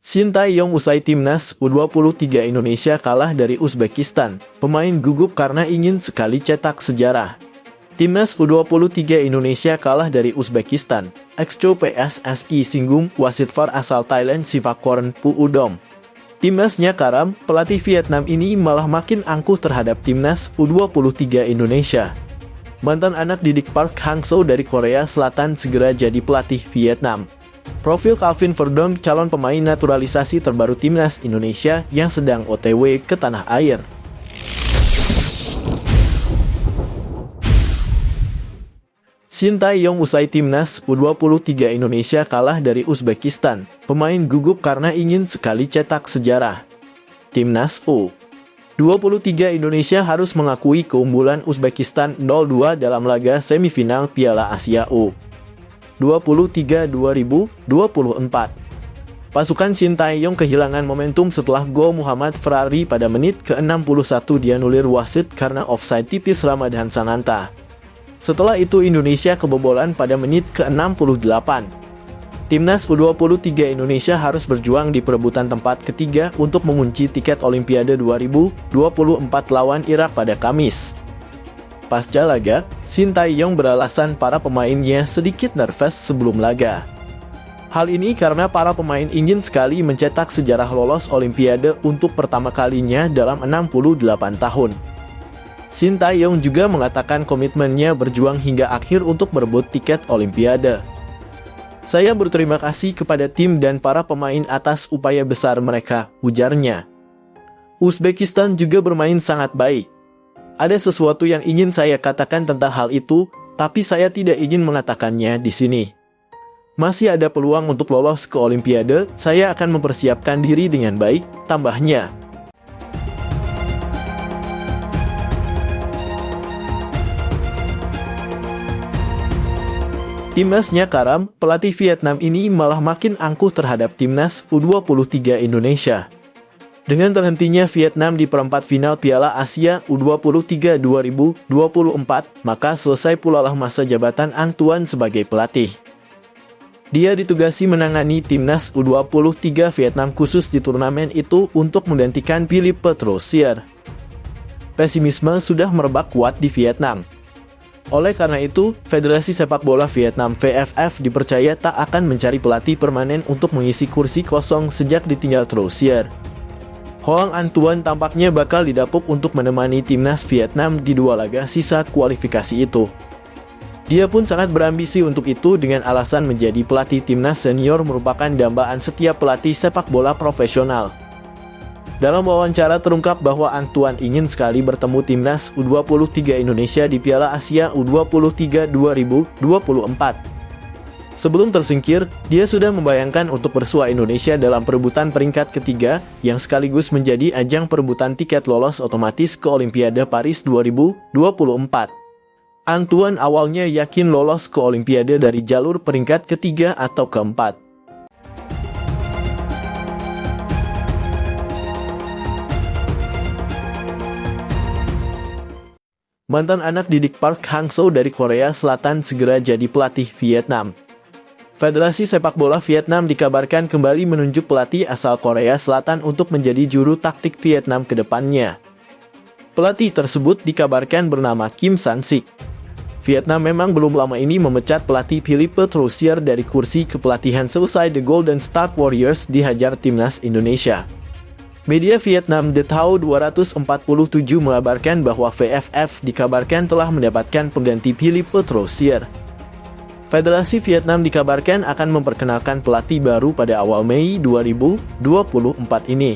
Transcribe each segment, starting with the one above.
Shin Tae-yong usai timnas U23 Indonesia kalah dari Uzbekistan, pemain gugup karena ingin sekali cetak sejarah. Timnas U23 Indonesia kalah dari Uzbekistan, ex-co PSSI singgung wasit VAR asal Thailand Sivakorn Puudom. Timnasnya karam, pelatih Vietnam ini malah makin angkuh terhadap timnas U23 Indonesia. Mantan anak didik Park Hang-seo dari Korea Selatan segera jadi pelatih Vietnam. Profil Calvin Verdong, calon pemain naturalisasi terbaru timnas Indonesia yang sedang OTW ke tanah air. Shin Tae-yong usai timnas U23 Indonesia kalah dari Uzbekistan, pemain gugup karena ingin sekali cetak sejarah. Timnas U23 Indonesia harus mengakui keunggulan Uzbekistan 0-2 dalam laga semifinal Piala Asia U23 2024. Pasukan Shin Tae-yong kehilangan momentum setelah gol Muhammad Ferrari pada menit ke-61 dianulir wasit karena offside tipis Ramadan Sananta. Setelah itu Indonesia kebobolan pada menit ke-68. Timnas U23 Indonesia harus berjuang di perebutan tempat ketiga untuk mengunci tiket Olimpiade 2024 lawan Irak pada Kamis. Pasca laga, Shin Tae-yong beralasan para pemainnya sedikit nervous sebelum laga. Hal ini karena para pemain ingin sekali mencetak sejarah lolos Olimpiade untuk pertama kalinya dalam 68 tahun. Shin Tae-yong juga mengatakan komitmennya berjuang hingga akhir untuk merebut tiket Olimpiade. Saya berterima kasih kepada tim dan para pemain atas upaya besar mereka, ujarnya. Uzbekistan juga bermain sangat baik. Ada sesuatu yang ingin saya katakan tentang hal itu, tapi saya tidak ingin mengatakannya di sini. Masih ada peluang untuk lolos ke Olimpiade, saya akan mempersiapkan diri dengan baik, tambahnya. Timnasnya karam, pelatih Vietnam ini malah makin angkuh terhadap timnas U23 Indonesia. Dengan terhentinya Vietnam di perempat final Piala Asia U23 2024, maka selesai pula lah masa jabatan Antoine sebagai pelatih. Dia ditugasi menangani timnas U23 Vietnam khusus di turnamen itu untuk menggantikan Philippe Petrosier. Pesimisme sudah merebak kuat di Vietnam. Oleh karena itu, Federasi Sepak Bola Vietnam VFF dipercaya tak akan mencari pelatih permanen untuk mengisi kursi kosong sejak ditinggal Troussier. Hoang Antoine tampaknya bakal didapuk untuk menemani timnas Vietnam di dua laga sisa kualifikasi itu. Dia pun sangat berambisi untuk itu dengan alasan menjadi pelatih timnas senior merupakan dambaan setiap pelatih sepak bola profesional. Dalam wawancara terungkap bahwa Antoine ingin sekali bertemu timnas U23 Indonesia di Piala Asia U23 2024. Sebelum tersingkir, dia sudah membayangkan untuk bersua Indonesia dalam perebutan peringkat ketiga, yang sekaligus menjadi ajang perebutan tiket lolos otomatis ke Olimpiade Paris 2024. Antoine awalnya yakin lolos ke Olimpiade dari jalur peringkat ketiga atau keempat. Mantan anak didik Park Hang-seo dari Korea Selatan segera jadi pelatih Vietnam. Federasi Sepak Bola Vietnam dikabarkan kembali menunjuk pelatih asal Korea Selatan untuk menjadi juru taktik Vietnam ke depannya. Pelatih tersebut dikabarkan bernama Kim Sang-sik. Vietnam memang belum lama ini memecat pelatih Philippe Petrosier dari kursi kepelatihan seusai The Golden State Warriors dihajar timnas Indonesia. Media Vietnam The Thao 247 mengabarkan bahwa VFF dikabarkan telah mendapatkan pengganti Philippe Petrosier. Federasi Vietnam dikabarkan akan memperkenalkan pelatih baru pada awal Mei 2024 ini.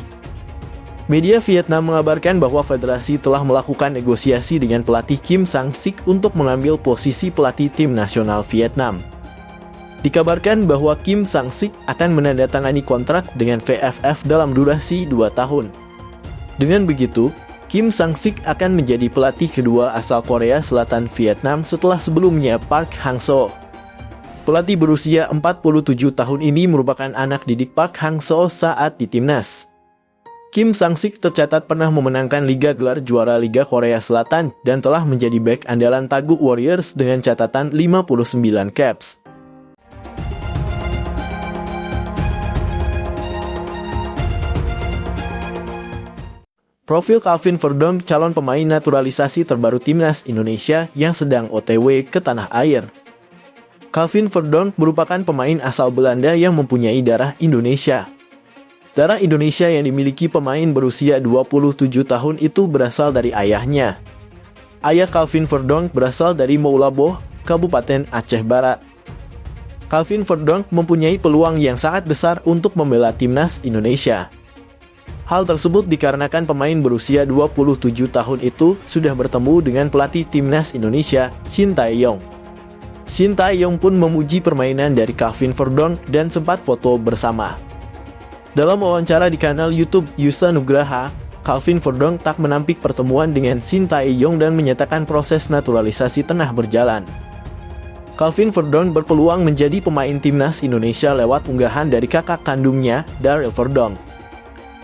Media Vietnam mengabarkan bahwa federasi telah melakukan negosiasi dengan pelatih Kim Sang-sik untuk mengambil posisi pelatih tim nasional Vietnam. Dikabarkan bahwa Kim Sang-sik akan menandatangani kontrak dengan VFF dalam durasi 2 tahun. Dengan begitu, Kim Sang-sik akan menjadi pelatih kedua asal Korea Selatan Vietnam setelah sebelumnya Park Hang-seo. Pelatih berusia 47 tahun ini merupakan anak didik Park Hang-seo saat di timnas. Kim Sang-sik tercatat pernah memenangkan Liga gelar juara Liga Korea Selatan dan telah menjadi bek andalan Taguuk Warriors dengan catatan 59 caps. Profil Calvin Verdonk, calon pemain naturalisasi terbaru Timnas Indonesia yang sedang OTW ke tanah air. Calvin Verdonk merupakan pemain asal Belanda yang mempunyai darah Indonesia. Darah Indonesia yang dimiliki pemain berusia 27 tahun itu berasal dari ayahnya. Ayah Calvin Verdonk berasal dari Moulaboh, Kabupaten Aceh Barat. Calvin Verdonk mempunyai peluang yang sangat besar untuk membela Timnas Indonesia. Hal tersebut dikarenakan pemain berusia 27 tahun itu sudah bertemu dengan pelatih Timnas Indonesia, Shin Tae-yong. Shin Tae-yong pun memuji permainan dari Calvin Verdonk dan sempat foto bersama. Dalam wawancara di kanal YouTube Yusa Nugraha, Calvin Verdonk tak menampik pertemuan dengan Shin Tae-yong dan menyatakan proses naturalisasi tengah berjalan. Calvin Verdonk berpeluang menjadi pemain Timnas Indonesia lewat unggahan dari kakak kandungnya, Daryl Verdonk.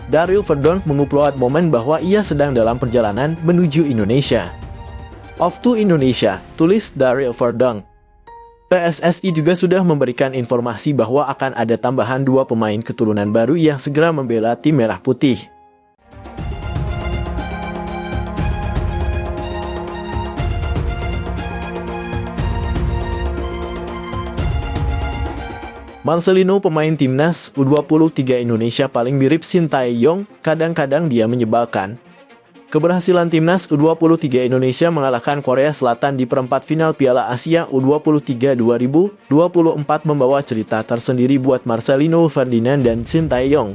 Daryl Verdonk mengupload momen bahwa ia sedang dalam perjalanan menuju Indonesia. Off to Indonesia, tulis Daryl Verdonk. PSSI juga sudah memberikan informasi bahwa akan ada tambahan 2 pemain keturunan baru yang segera membela tim Merah Putih. Marcelino, pemain Timnas U23 Indonesia paling mirip Shin Tae-yong, kadang-kadang dia menyebalkan. Keberhasilan Timnas U23 Indonesia mengalahkan Korea Selatan di perempat final Piala Asia U23 2024 membawa cerita tersendiri buat Marcelino Ferdinand dan Shin Tae-yong.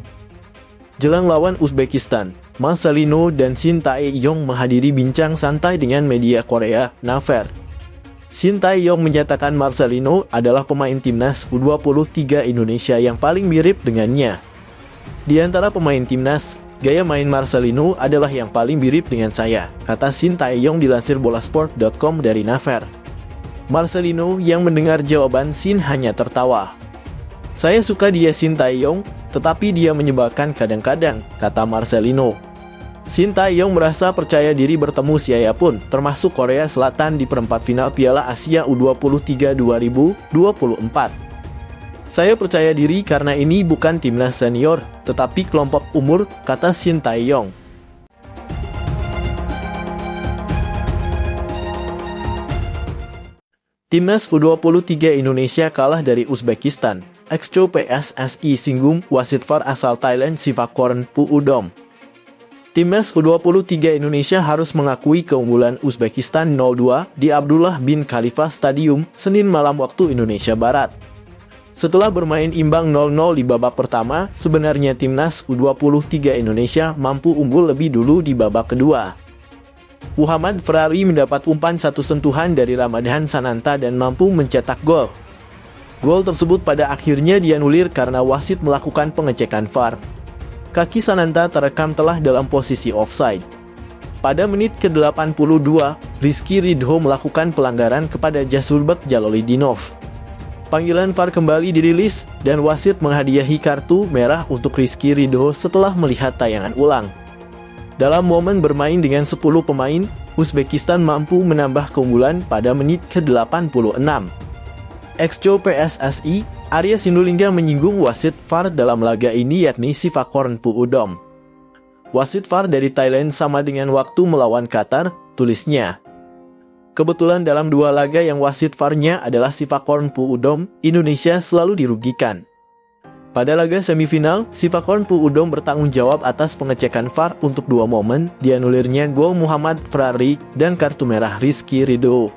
Jelang lawan Uzbekistan, Marcelino dan Shin Tae-yong menghadiri bincang santai dengan media Korea, Naver. Shin Tae-yong menyatakan Marcelino adalah pemain Timnas U23 Indonesia yang paling mirip dengannya. Di antara pemain Timnas, gaya main Marcelino adalah yang paling mirip dengan saya, kata Shin Tae-yong dilansir bolasport.com dari Naver. Marcelino yang mendengar jawaban Shin hanya tertawa. Saya suka dia Shin Tae-yong, tetapi dia menyebalkan kadang-kadang, kata Marcelino. Shin Tae-yong merasa percaya diri bertemu siapapun, termasuk Korea Selatan di perempat final Piala Asia U23 2024. Saya percaya diri karena ini bukan timnas senior, tetapi kelompok umur, kata Shin Tae-yong. Timnas U23 Indonesia kalah dari Uzbekistan. Exco PSSI singgung wasit VAR asal Thailand Sivakorn Puudom. Timnas U23 Indonesia harus mengakui keunggulan Uzbekistan 0-2 di Abdullah bin Khalifa Stadium, Senin malam waktu Indonesia Barat. Setelah bermain imbang 0-0 di babak pertama, sebenarnya Timnas U23 Indonesia mampu unggul lebih dulu di babak kedua. Muhammad Ferrari mendapat umpan satu sentuhan dari Ramadhan Sananta dan mampu mencetak gol. Gol tersebut pada akhirnya dianulir karena wasit melakukan pengecekan VAR. Kaki Sananta terekam telah dalam posisi offside. Pada menit ke-82, Rizky Ridho melakukan pelanggaran kepada Jasurbek Jalolidinov. Panggilan VAR kembali dirilis dan wasit menghadiahi kartu merah untuk Rizky Ridho setelah melihat tayangan ulang. Dalam momen bermain dengan 10 pemain, Uzbekistan mampu menambah keunggulan pada menit ke-86. Exco PSSI, Arya Sinulinga menyinggung wasit VAR dalam laga ini yakni Sivakorn Puudom. Wasit VAR dari Thailand sama dengan waktu melawan Qatar, tulisnya. Kebetulan dalam 2 laga yang wasit VAR-nya adalah Sivakorn Puudom, Indonesia selalu dirugikan. Pada laga semifinal, Sivakorn Puudom bertanggung jawab atas pengecekan VAR untuk 2 momen, dianulirnya gol Muhammad Ferrari dan kartu merah Rizky Ridho.